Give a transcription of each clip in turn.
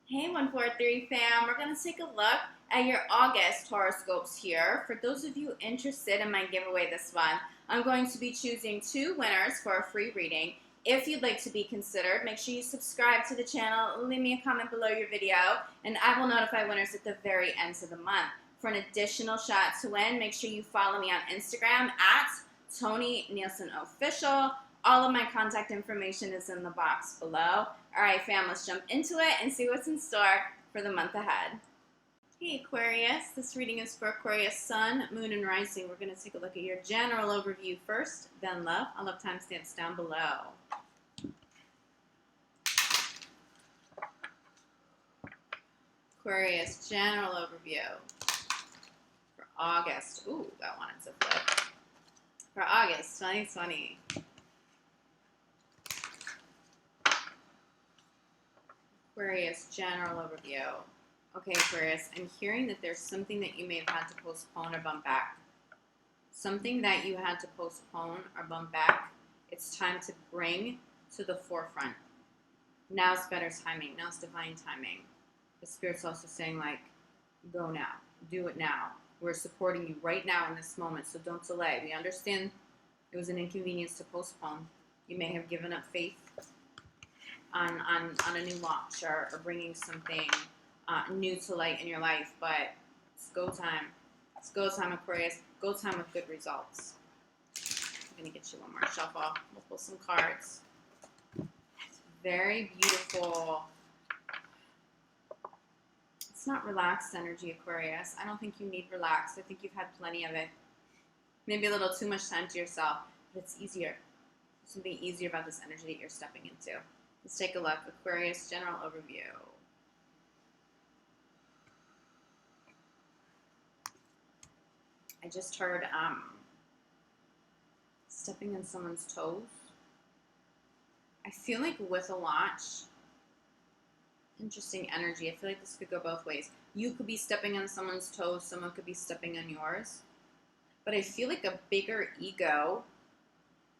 Hey 143 fam, we're going to take a look at your August horoscopes here. For those of you interested in my giveaway this month, I'm going to be choosing two winners for a free reading. If you'd like to be considered, make sure you subscribe to the channel, leave me a comment below your video, and I will notify winners at the very end of the month. For an additional shot to win, make sure you follow me on Instagram at Tony Nielsen Official. All of my contact information is in the box below. All right, fam, let's jump into it and see what's in store for the month ahead. Hey, Aquarius. This reading is for Aquarius Sun, Moon, and Rising. We're going to take a look at your general overview first, then love. I'll have timestamps down below. Aquarius, general overview for August. Ooh, that wanted to flip. For August 2020. Aquarius, general overview. Okay, Aquarius, I'm hearing that there's something that you may have had to postpone or bump back. Something that you had to postpone or bump back, it's time to bring to the forefront. Now's better timing. Now's divine timing. The Spirit's also saying, like, go now. Do it now. We're supporting you right now in this moment, so don't delay. We understand it was an inconvenience to postpone. You may have given up faith on a new launch or bringing something new to light in your life, but it's go time. It's go time, Aquarius. Go time with good results. I'm going to get you one more shuffle. We'll pull some cards. It's very beautiful. It's not relaxed energy, Aquarius. I don't think you need relaxed. I think you've had plenty of it. Maybe a little too much time to yourself, but it's easier. There's something easier about this energy that you're stepping into. Let's take a look. Aquarius, general overview. I just heard stepping on someone's toes. I feel like with a launch, interesting energy. I feel like this could go both ways. You could be stepping on someone's toes. Someone could be stepping on yours. But I feel like a bigger ego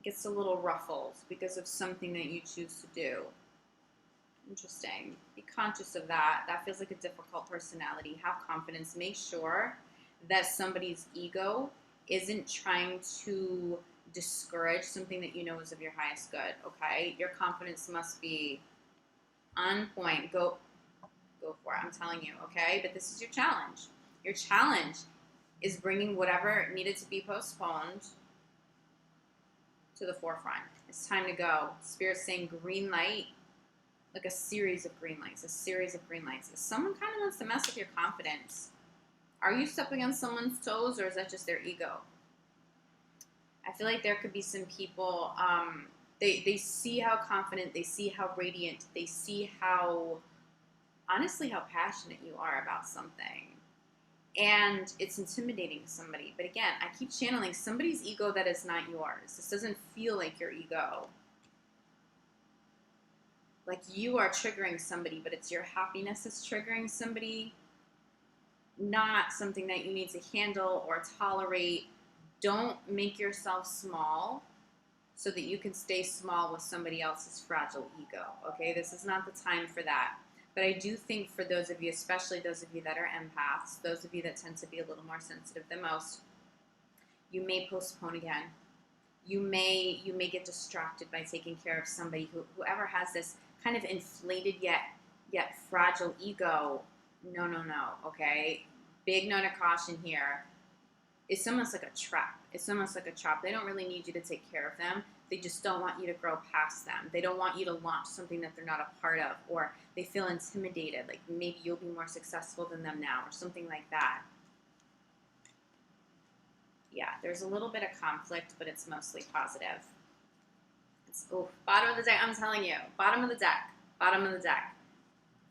gets a little ruffled because of something that you choose to do. Interesting. Be conscious of that. That feels like a difficult personality. Have confidence. Make sure that somebody's ego isn't trying to discourage something that you know is of your highest good, okay? Your confidence must be on point. Go for it. I'm telling you, okay? But this is your challenge. Your challenge is bringing whatever needed to be postponed to the forefront. It's time to go. Spirit's saying green light, like a series of green lights, a series of green lights. If someone kind of wants to mess with your confidence, are you stepping on someone's toes or is that just their ego? I feel like there could be some people, they see how confident, they see how radiant, they see how, honestly, how passionate you are about something. And it's intimidating to somebody. But again, I keep channeling somebody's ego that is not yours. This doesn't feel like your ego. Like you are triggering somebody, but it's your happiness that's triggering somebody. Not something that you need to handle or tolerate. Don't make yourself small so that you can stay small with somebody else's fragile ego. Okay, this is not the time for that. But I do think for those of you, especially those of you that are empaths, those of you that tend to be a little more sensitive than most, you may postpone again. You may get distracted by taking care of somebody whoever has this kind of inflated yet fragile ego. No, okay? Big note of caution here. It's almost like a trap. They don't really need you to take care of them. They just don't want you to grow past them. They don't want you to launch something that they're not a part of, or they feel intimidated, like maybe you'll be more successful than them now, or something like that. Yeah, there's a little bit of conflict, but it's mostly positive. Bottom of the deck, I'm telling you. Bottom of the deck.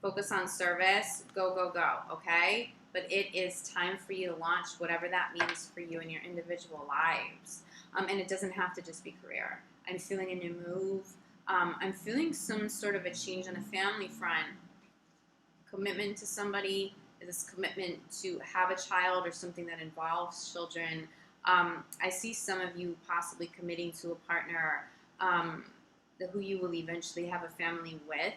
Focus on service. Go, okay? But it is time for you to launch whatever that means for you in your individual lives. And it doesn't have to just be career. I'm feeling a new move. I'm feeling some sort of a change on a family front. Commitment to somebody, this commitment to have a child or something that involves children. I see some of you possibly committing to a partner who you will eventually have a family with.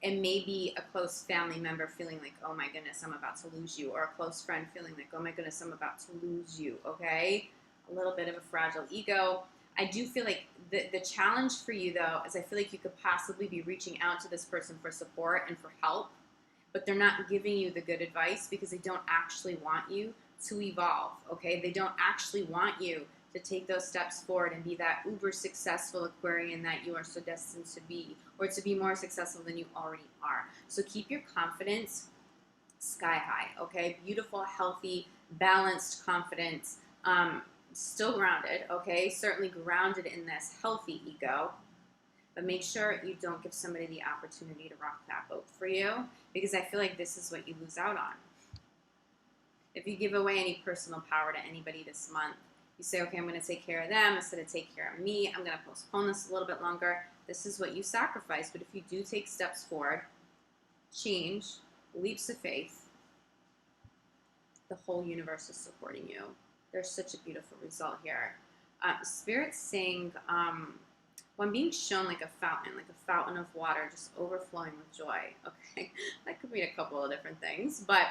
It may be a close family member feeling like, oh my goodness, I'm about to lose you, or a close friend feeling like, oh my goodness, I'm about to lose you, okay? A little bit of a fragile ego. I do feel like the challenge for you, though, is I feel like you could possibly be reaching out to this person for support and for help, but they're not giving you the good advice because they don't actually want you to evolve, okay? They don't actually want you to take those steps forward and be that uber successful Aquarian that you are so destined to be, or to be more successful than you already are. So keep your confidence sky high, okay? Beautiful, healthy, balanced confidence, still grounded, okay? Certainly grounded in this healthy ego, but make sure you don't give somebody the opportunity to rock that boat for you, because I feel like this is what you lose out on. If you give away any personal power to anybody this month, you say, okay, I'm going to take care of them instead of take care of me. I'm going to postpone this a little bit longer. This is what you sacrifice. But if you do take steps forward, change, leaps of faith, the whole universe is supporting you. There's such a beautiful result here. Spirit's saying, well, I'm being shown like a fountain of water just overflowing with joy. Okay, that could mean a couple of different things, but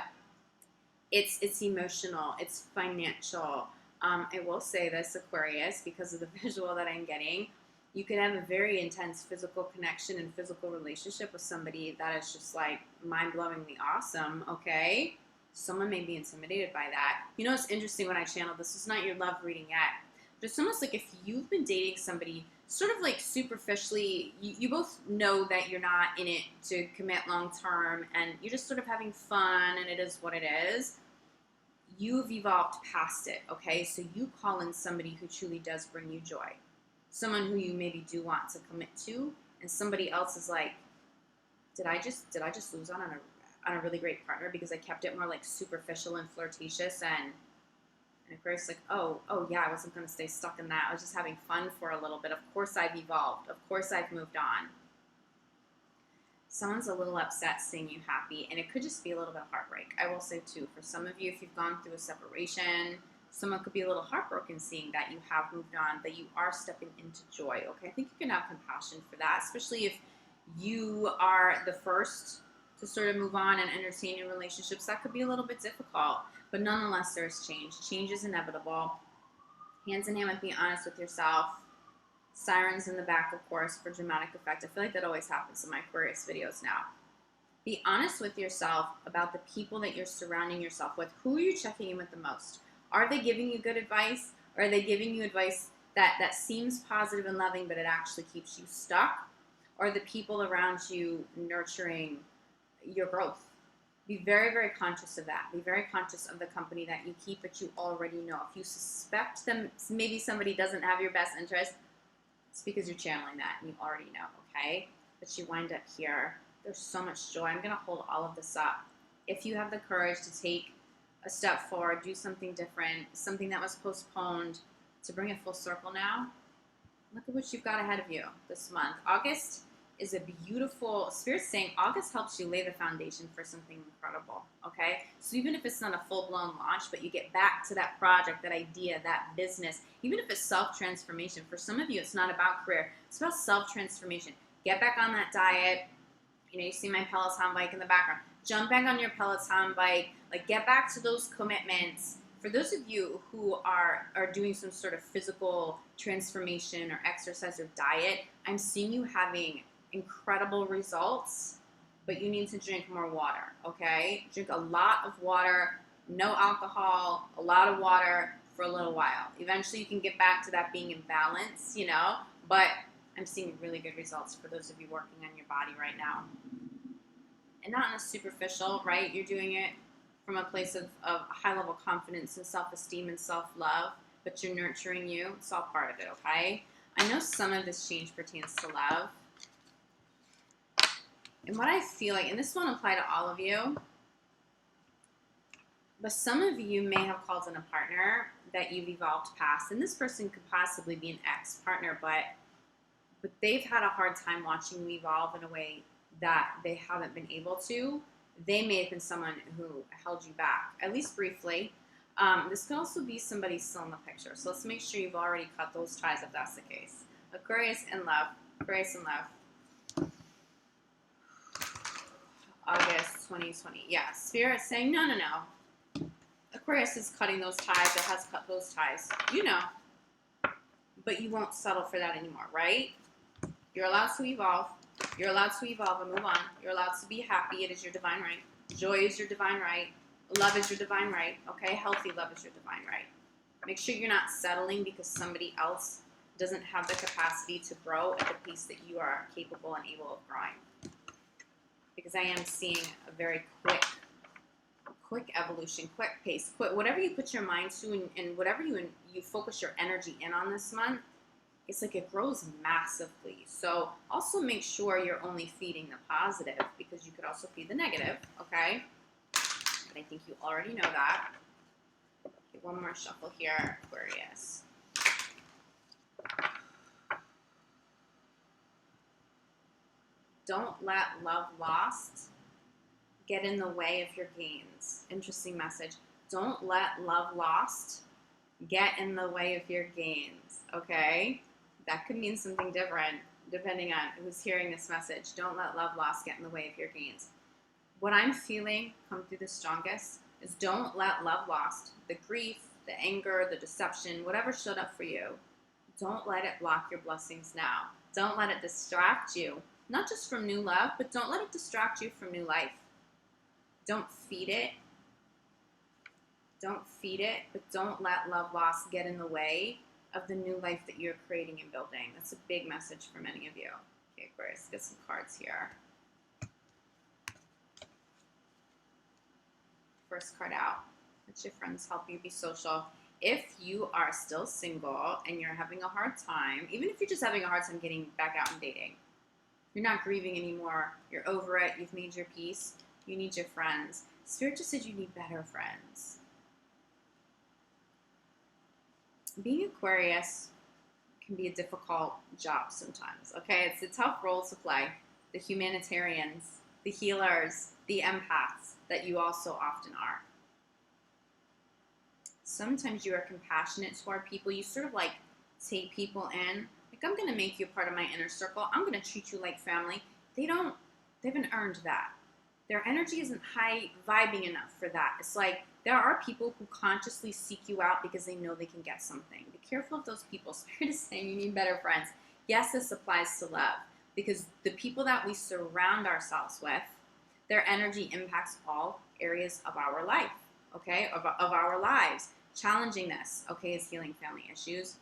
it's emotional, it's financial. I will say this, Aquarius, because of the visual that I'm getting, you could have a very intense physical connection and physical relationship with somebody that is just like mind-blowingly awesome, okay? Someone may be intimidated by that. You know, it's interesting when I channel this is not your love reading yet. But it's almost like if you've been dating somebody sort of like superficially, you both know that you're not in it to commit long-term and you're just sort of having fun and it is what it is. You've evolved past it, okay? So you call in somebody who truly does bring you joy. Someone who you maybe do want to commit to, and somebody else is like, did I just lose on a really great partner because I kept it more like superficial and flirtatious and Aquarius like, oh yeah, I wasn't going to stay stuck in that. I was just having fun for a little bit. Of course I've evolved. Of course I've moved on. Someone's a little upset seeing you happy, and it could just be a little bit of heartbreak. I will say, too, for some of you, if you've gone through a separation, someone could be a little heartbroken seeing that you have moved on, that you are stepping into joy, okay? I think you can have compassion for that, especially if you are the first to sort of move on and entertain new relationships. That could be a little bit difficult, but nonetheless, there's change. Change is inevitable. Hands in hand with being honest with yourself. Sirens in the back, of course, for dramatic effect. I feel like that always happens in my Aquarius videos now. Be honest with yourself about the people that you're surrounding yourself with. Who are you checking in with the most? Are they giving you good advice? Or are they giving you advice that seems positive and loving, but it actually keeps you stuck? Or are the people around you nurturing your growth? Be very, very conscious of that. Be very conscious of the company that you keep, but you already know. If you suspect them, maybe somebody doesn't have your best interest, it's because you're channeling that and you already know, okay? But you wind up here. There's so much joy. I'm going to hold all of this up. If you have the courage to take a step forward, do something different, something that was postponed, to bring it full circle now, look at what you've got ahead of you this month. August is a beautiful, Spirit's saying August helps you lay the foundation for something incredible, okay? So even if it's not a full-blown launch, but you get back to that project, that idea, that business, even if it's self-transformation. For some of you, it's not about career. It's about self-transformation. Get back on that diet. You know, you see my Peloton bike in the background. Jump back on your Peloton bike. Like, get back to those commitments. For those of you who are doing some sort of physical transformation or exercise or diet, I'm seeing you having incredible results, but you need to drink more water, okay? Drink a lot of water, no alcohol, a lot of water for a little while. Eventually you can get back to that being in balance, you know, but I'm seeing really good results for those of you working on your body right now. And not in a superficial, right? You're doing it from a place of high level confidence and self-esteem and self-love, but you're nurturing you. It's all part of it, okay? I know some of this change pertains to love. And what I feel like, and this won't apply to all of you, but some of you may have called in a partner that you've evolved past, and this person could possibly be an ex-partner, but they've had a hard time watching you evolve in a way that they haven't been able to. They may have been someone who held you back, at least briefly. This could also be somebody still in the picture, so let's make sure you've already cut those ties if that's the case. Aquarius in love, Aquarius in love. August 2020. Yeah, Spirit saying, no, no, no. Aquarius is cutting those ties. It has cut those ties. You know. But you won't settle for that anymore, right? You're allowed to evolve. You're allowed to evolve and move on. You're allowed to be happy. It is your divine right. Joy is your divine right. Love is your divine right. Okay? Healthy love is your divine right. Make sure you're not settling because somebody else doesn't have the capacity to grow at the pace that you are capable and able of growing. Because I am seeing a very quick evolution, quick pace, whatever you put your mind to and whatever you focus your energy in on this month, it's like it grows massively. So also make sure you're only feeding the positive because you could also feed the negative, okay? But I think you already know that. Okay, one more shuffle here, Aquarius. Don't let love lost get in the way of your gains. Interesting message. Don't let love lost get in the way of your gains, okay? That could mean something different depending on who's hearing this message. Don't let love lost get in the way of your gains. What I'm feeling come through the strongest is don't let love lost, the grief, the anger, the deception, whatever showed up for you, don't let it block your blessings now. Don't let it distract you, not just from new love, but don't let it distract you from new life. Don't feed it. Don't feed it, but don't let love lost get in the way of the new life that you're creating and building. That's a big message for many of you. Okay, Aquarius, get some cards here. First card out. Let your friends help you be social. If you are still single and you're having a hard time, even if you're just having a hard time getting back out and dating, you're not grieving anymore, you're over it, you've made your peace, you need your friends. Spirit just said you need better friends. Being Aquarius can be a difficult job sometimes, okay? It's a tough role to play. The humanitarians, the healers, the empaths that you also often are. Sometimes you are compassionate toward people. You sort of like take people in. Like, I'm going to make you a part of my inner circle. I'm going to treat you like family. They haven't earned that. Their energy isn't high vibing enough for that. It's like there are people who consciously seek you out because they know they can get something. Be careful of those people. Spirit is saying you need better friends. Yes, this applies to love because the people that we surround ourselves with, their energy impacts all areas of our life, okay, of our lives. Challenging this, okay, is healing family issues.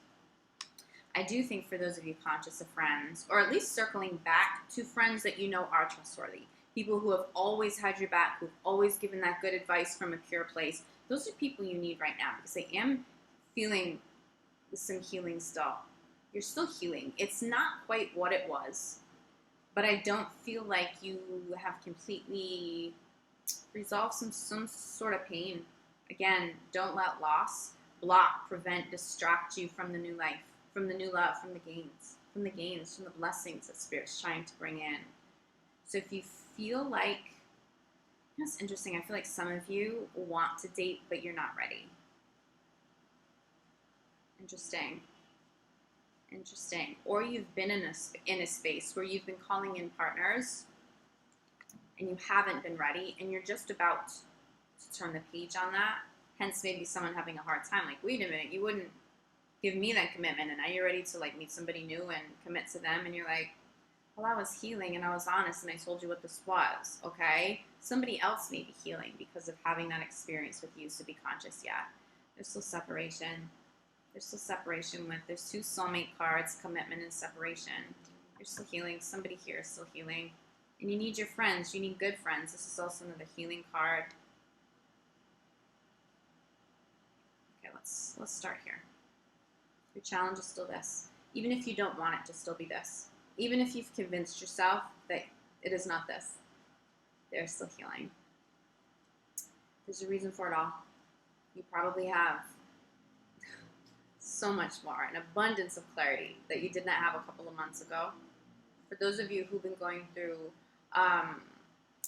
I do think for those of you conscious of friends, or at least circling back to friends that you know are trustworthy, people who have always had your back, who've always given that good advice from a pure place, those are people you need right now because I am feeling some healing still. You're still healing. It's not quite what it was, but I don't feel like you have completely resolved some sort of pain. Again, don't let loss block, prevent, distract you from the new life, from the new love, from the gains, from the blessings that Spirit's trying to bring in. So if you feel like, that's interesting, I feel like some of you want to date, but you're not ready. Interesting. Or you've been in a space where you've been calling in partners and you haven't been ready and you're just about to turn the page on that. Hence maybe someone having a hard time. Like, wait a minute, you wouldn't give me that commitment and now you're ready to like meet somebody new and commit to them and you're like, well, I was healing and I was honest and I told you what this was, okay? Somebody else may be healing because of having that experience with you, so be conscious, yeah. There's still separation. There's two soulmate cards, commitment and separation. You're still healing. Somebody here is still healing. And you need your friends. You need good friends. This is also another healing card. Okay, let's start here. Your challenge is still this. Even if you don't want it to still be this. Even if you've convinced yourself that it is not this. They're still healing. There's a reason for it all. You probably have so much more, an abundance of clarity that you did not have a couple of months ago. For those of you who've been going through a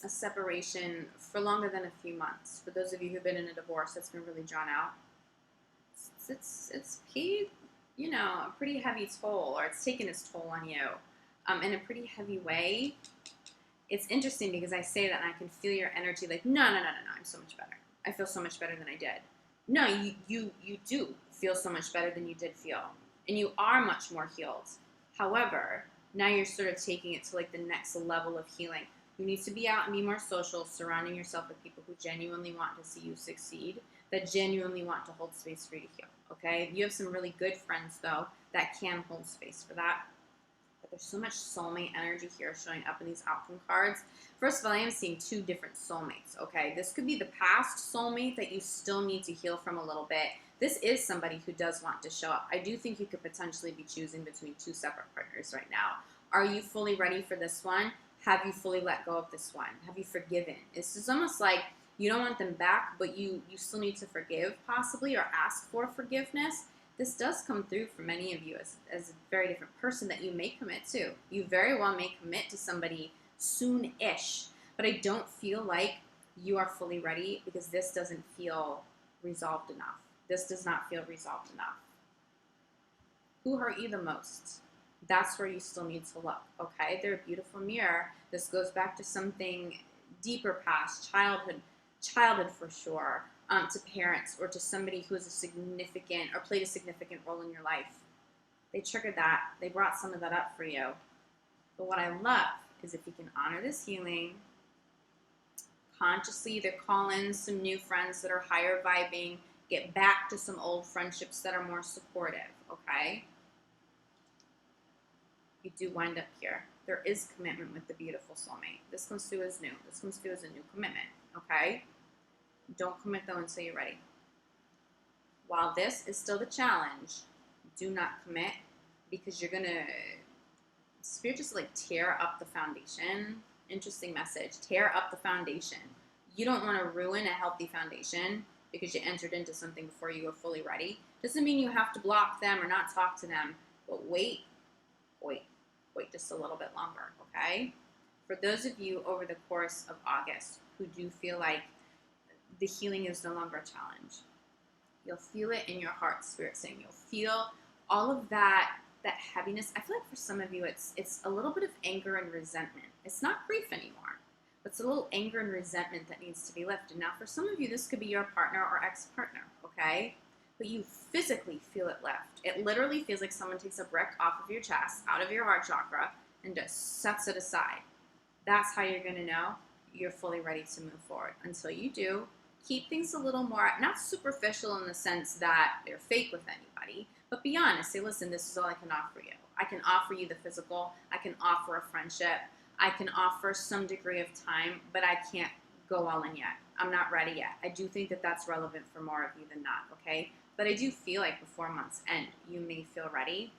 separation for longer than a few months, for those of you who've been in a divorce that's been really drawn out, it's paid, a pretty heavy toll, or it's taken its toll on you in a pretty heavy way. it's interesting because I say that and I can feel your energy like, no, I'm so much better. I feel so much better than I did. No, you do feel so much better than you did feel. And you are much more healed. However, now you're sort of taking it to like the next level of healing. You need to be out and be more social, surrounding yourself with people who genuinely want to see you succeed, that genuinely want to hold space for you to heal, okay? You have some really good friends, though, that can hold space for that. But there's so much soulmate energy here showing up in these outcome cards. First of all, I am seeing two different soulmates, okay? This could be the past soulmate that you still need to heal from a little bit. This is somebody who does want to show up. I do think you could potentially be choosing between two separate partners right now. Are you fully ready for this one? Have you fully let go of this one? Have you forgiven? This is almost like you don't want them back, but you still need to forgive possibly or ask for forgiveness. This does come through for many of you as a very different person that you may commit to. You very well may commit to somebody soon-ish, but I don't feel like you are fully ready because this doesn't feel resolved enough. This does not feel resolved enough. Who hurt you the most? That's where you still need to look, okay? They're a beautiful mirror. This goes back to something deeper past, childhood for sure, to parents or to somebody who is a significant or played a significant role in your life. They triggered that. They brought some of that up for you. But what I love is if you can honor this healing, consciously either call in some new friends that are higher vibing, get back to some old friendships that are more supportive, okay? You do wind up here. There is commitment with the beautiful soulmate. This comes through as new. This comes through as a new commitment, okay? Don't commit, though, until you're ready. While this is still the challenge, do not commit because you're going to, Spirit just like tear up the foundation. Interesting message. Tear up the foundation. You don't want to ruin a healthy foundation because you entered into something before you were fully ready. Doesn't mean you have to block them or not talk to them, but wait just a little bit longer, okay? For those of you over the course of August who do feel like the healing is no longer a challenge, you'll feel it in your heart, Spirit saying you'll feel all of that heaviness. I feel like for some of you it's a little bit of anger and resentment. It's not grief anymore, but it's a little anger and resentment that needs to be lifted. Now for some of you, this could be your partner or ex-partner, okay? But you physically feel it lift. It literally feels like someone takes a brick off of your chest, out of your heart chakra, and just sets it aside. That's how you're going to know you're fully ready to move forward. Until you do, keep things a little more, not superficial in the sense that they're fake with anybody, but be honest. Say, listen, this is all I can offer you. I can offer you the physical. I can offer a friendship. I can offer some degree of time, but I can't go all in yet. I'm not ready yet. I do think that that's relevant for more of you than not, okay? But I do feel like before month's end, you may feel ready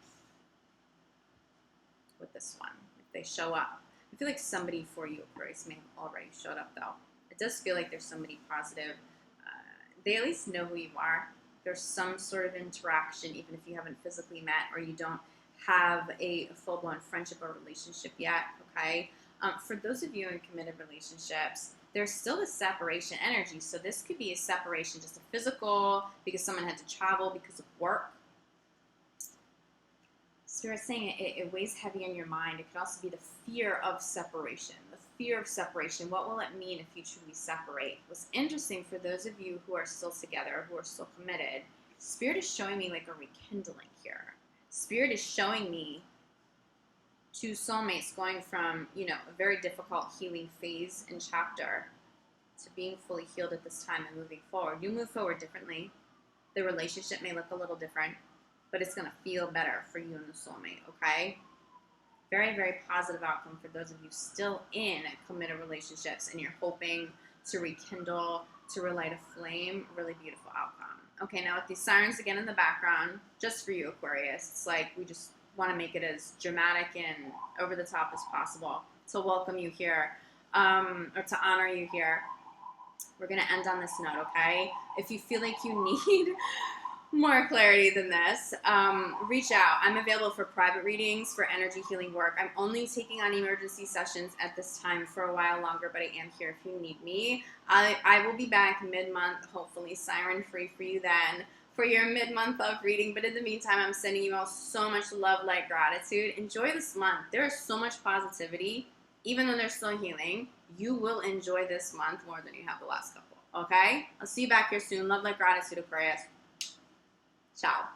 with this one. If they show up. I feel like somebody for you, Aquarius, may have already showed up, though. It does feel like there's somebody positive. They at least know who you are. There's some sort of interaction, even if you haven't physically met or you don't have a full-blown friendship or relationship yet, okay? For those of you in committed relationships, there's still a separation energy. So this could be a separation, just a physical, because someone had to travel because of work. Spirit's saying it weighs heavy on your mind. It could also be the fear of separation. The fear of separation. What will it mean if you truly separate? What's interesting for those of you who are still together, who are still committed, Spirit is showing me like a rekindling here. Spirit is showing me two soulmates going from, a very difficult healing phase and chapter to being fully healed at this time and moving forward. You move forward differently. The relationship may look a little different, but it's going to feel better for you and the soulmate, okay? Very, very positive outcome for those of you still in committed relationships and you're hoping to rekindle, to relight a flame. Really beautiful outcome. Okay, now with these sirens again in the background, just for you, Aquarius, it's like we just want to make it as dramatic and over the top as possible to welcome you here, or to honor you here. We're going to end on this note, okay? If you feel like you need more clarity than this, reach out. I'm available for private readings, for energy healing work. I'm only taking on emergency sessions at this time for a while longer, but I am here if you need me. I will be back mid-month, hopefully siren-free for you then, for your mid-month of reading. But in the meantime, I'm sending you all so much love, light, gratitude. Enjoy this month. There is so much positivity even though they're still healing, you will enjoy this month more than you have the last couple. Okay? I'll see you back here soon. Love, light, gratitude, Aquarius. Ciao.